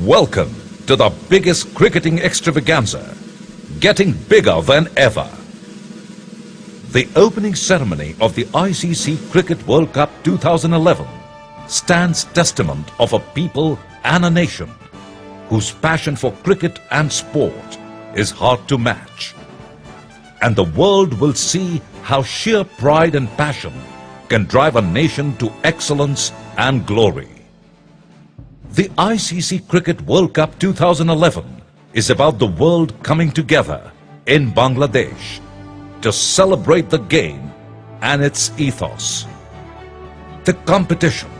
Welcome to the biggest cricketing extravaganza, getting bigger than ever. The opening ceremony of the ICC Cricket World Cup 2011 stands testament of a people and a nation whose passion for cricket and sport is hard to match. And the world will see how sheer pride and passion can drive a nation to excellence and glory. The ICC Cricket World Cup 2011 is about the world coming together in Bangladesh to celebrate the game and its ethos. The competition,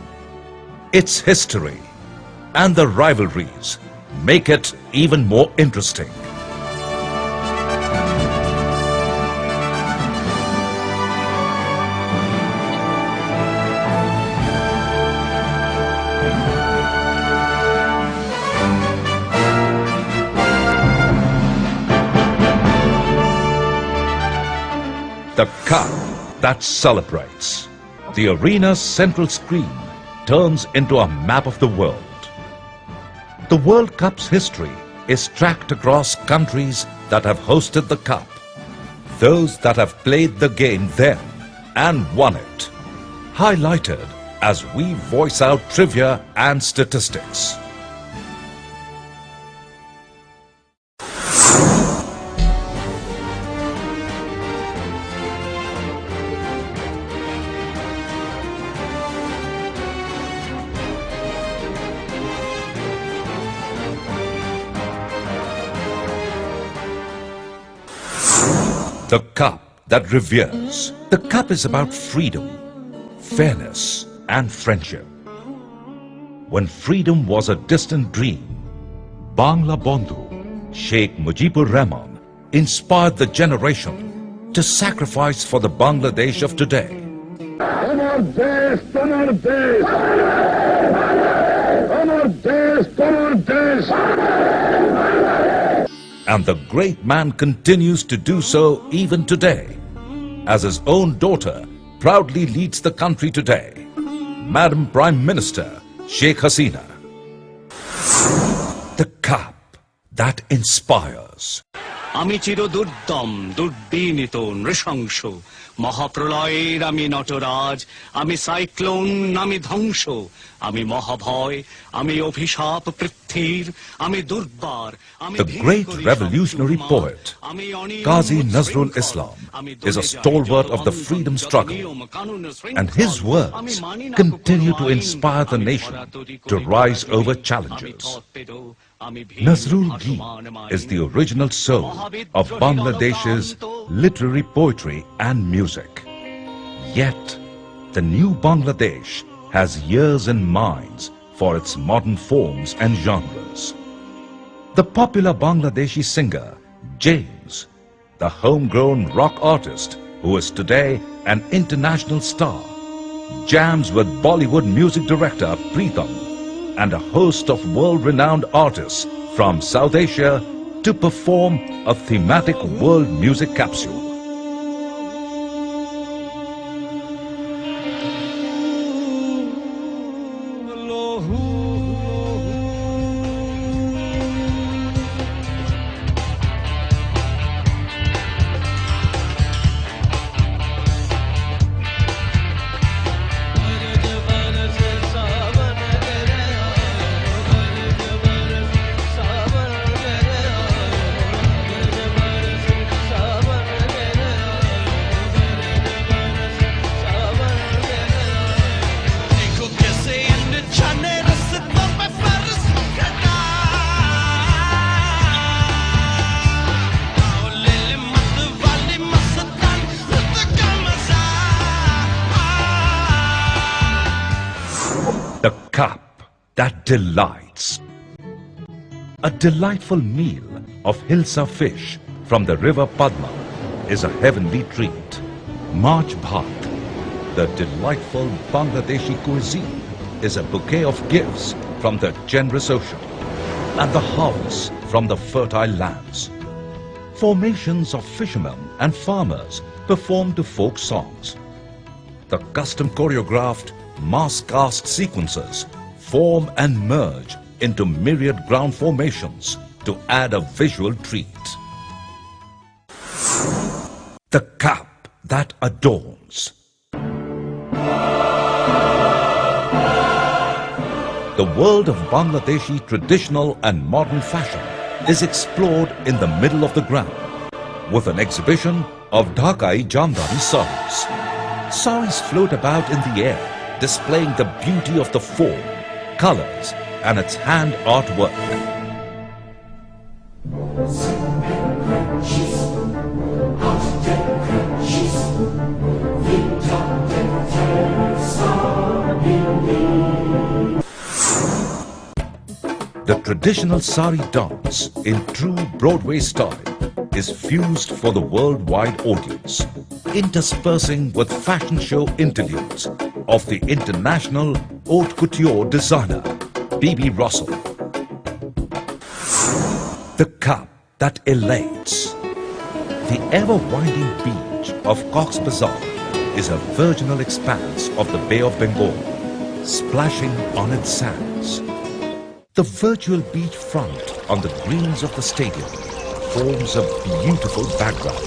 its history, and the rivalries make it even more interesting. The cup that celebrates. The arena's central screen turns into a map of the world. The World Cup's history is tracked across countries that have hosted the cup, those that have played the game then and won it, highlighted as we voice out trivia and statistics. The cup that reveres. The cup is about freedom, fairness, and friendship. When freedom was a distant dream, Bangla Bandhu, Sheikh Mujibur Rahman, inspired the generation to sacrifice for the Bangladesh of today. Amar desh, tomar desh. Amar desh, tomar desh. And the great man continues to do so even today, as his own daughter proudly leads the country today, Madam Prime Minister Sheikh Hasina. The cup that inspires. আমি চিরদুর্দম দুর্বিনীত নৃশংস মহাপ্রলয়ের আমি নটরাজ আমি cyclone আমি ধ্বংস আমি মহাভয় আমি অভিশাপ পৃথ্বীর আমি দুর্বার আমি The great revolutionary poet Qazi Nazrul Islam is a stalwart of the freedom struggle, and his words continue to inspire the nation to rise over challenges. Nazrul Ghi is the original soul of Bangladesh's literary poetry and music. Yet, the new Bangladesh has ears and minds for its modern forms and genres. The popular Bangladeshi singer, James, the homegrown rock artist who is today an international star, jams with Bollywood music director Preetham and a host of world-renowned artists from South Asia to perform a thematic world music capsule. The cup that delights. A delightful meal of hilsa fish from the river Padma is a heavenly treat. March Bhat, the delightful Bangladeshi cuisine, is a bouquet of gifts from the generous ocean and the harvest from the fertile lands. Formations of fishermen and farmers perform to folk songs. The custom choreographed mass cast sequences form and merge into myriad ground formations to add a visual treat. The cap that adorns. The world of Bangladeshi traditional and modern fashion is explored in the middle of the ground with an exhibition of Dhakai Jamdani saris. Saris float about in the air, displaying the beauty of the form, colors and its hand artwork. The traditional sari dance in true Broadway style is fused for the worldwide audience, interspersing with fashion show interludes of the international haute couture designer B.B. Russell. The cap that elates. The ever-winding beach of Cox's Bazar is a virginal expanse of the Bay of Bengal, splashing on its sands. The virtual beach front on the greens of the stadium forms a beautiful background.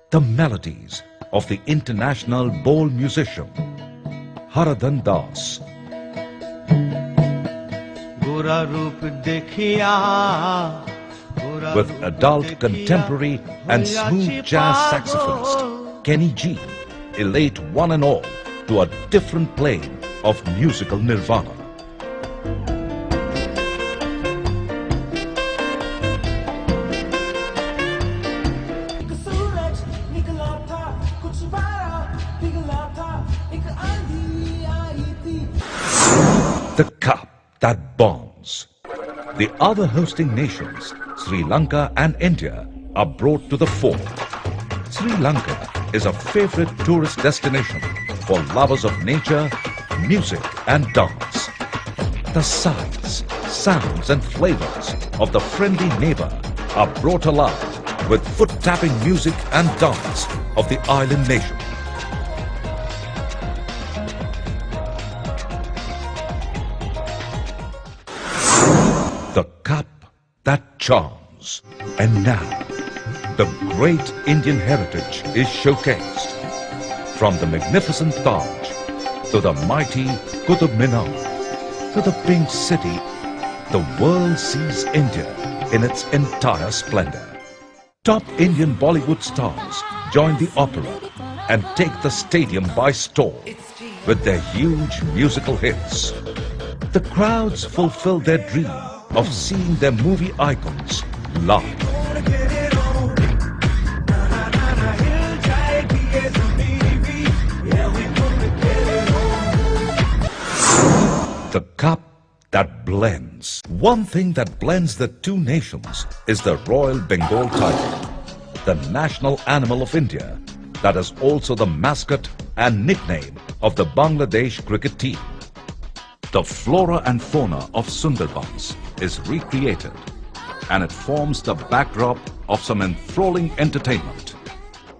The melodies of the international bowl musician Haradan Das. With adult, contemporary and smooth jazz saxophonist Kenny G elate one and all to a different plane of musical nirvana. The cup that bonds. The other hosting nations, Sri Lanka and India, are brought to the fore. Sri Lanka is a favorite tourist destination for lovers of nature, music and dance. The sights, sounds and flavors of the friendly neighbor are brought alive with foot-tapping music and dance of the island nation. The cup that charms. And now, the great Indian heritage is showcased. From the magnificent Taj to the mighty Qutub Minar to the Pink City, the world sees India in its entire splendor. Top Indian Bollywood stars join the opera and take the stadium by storm with their huge musical hits. The crowds fulfill their dream of seeing their movie icons live. The cup that blends. One thing that blends the two nations is the Royal Bengal tiger, the national animal of India that is also the mascot and nickname of the Bangladesh cricket team. The flora and fauna of Sundarbans is recreated and it forms the backdrop of some enthralling entertainment.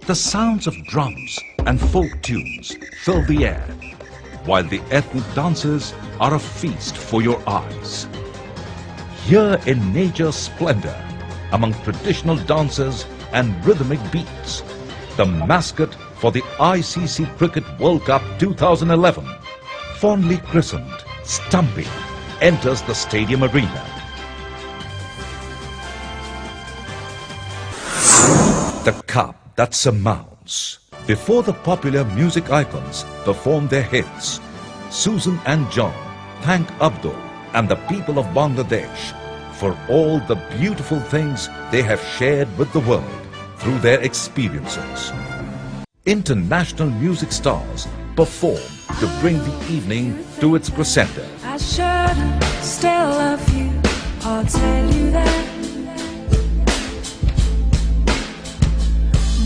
The sounds of drums and folk tunes fill the air, while the ethnic dances are a feast for your eyes. Here in nature's splendor, among traditional dances and rhythmic beats, the mascot for the ICC Cricket World Cup 2011, fondly christened Stumpy, enters the stadium arena. The cup that surmounts. Before the popular music icons perform their hits, Susan and John thank Abdul and the people of Bangladesh for all the beautiful things they have shared with the world through their experiences. International music stars perform to bring the evening to its crescendo. I shouldn't still love you, I'll tell you that.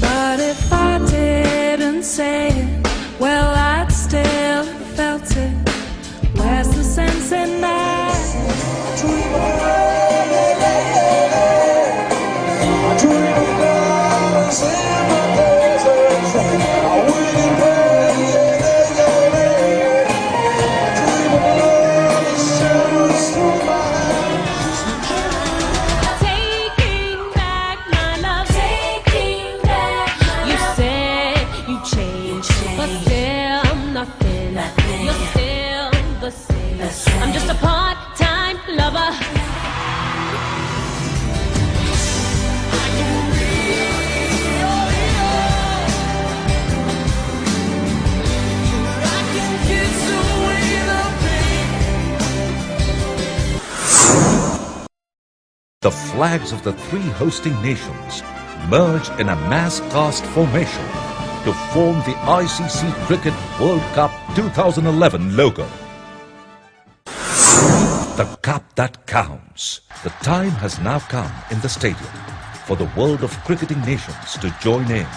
But if I didn't say it, well, I'd still have felt it. Where's the sense in that? Taking back my love, taking back my you love. Said you changed, but still nothing. You're still the same. I'm just a part-time lover. The flags of the three hosting nations merge in a mass-cast formation to form the ICC Cricket World Cup 2011 logo. The cup that counts. The time has now come in the stadium for the world of cricketing nations to join in.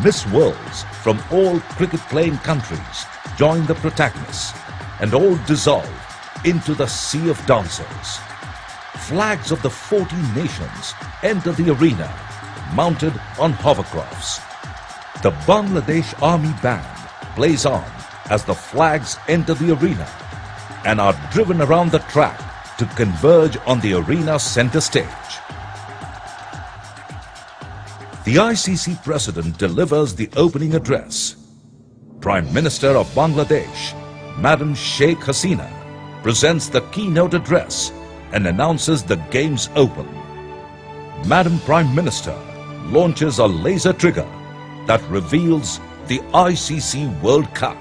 Miss Worlds from all cricket-playing countries join the protagonists and all dissolve into the sea of dancers. Flags of the 14 nations enter the arena, mounted on hovercrafts. The Bangladesh Army Band plays on as the flags enter the arena and are driven around the track to converge on the arena's center stage. The ICC President delivers the opening address. Prime Minister of Bangladesh, Madam Sheikh Hasina, presents the keynote address and announces the Games open. Madam Prime Minister launches a laser trigger that reveals the ICC World Cup.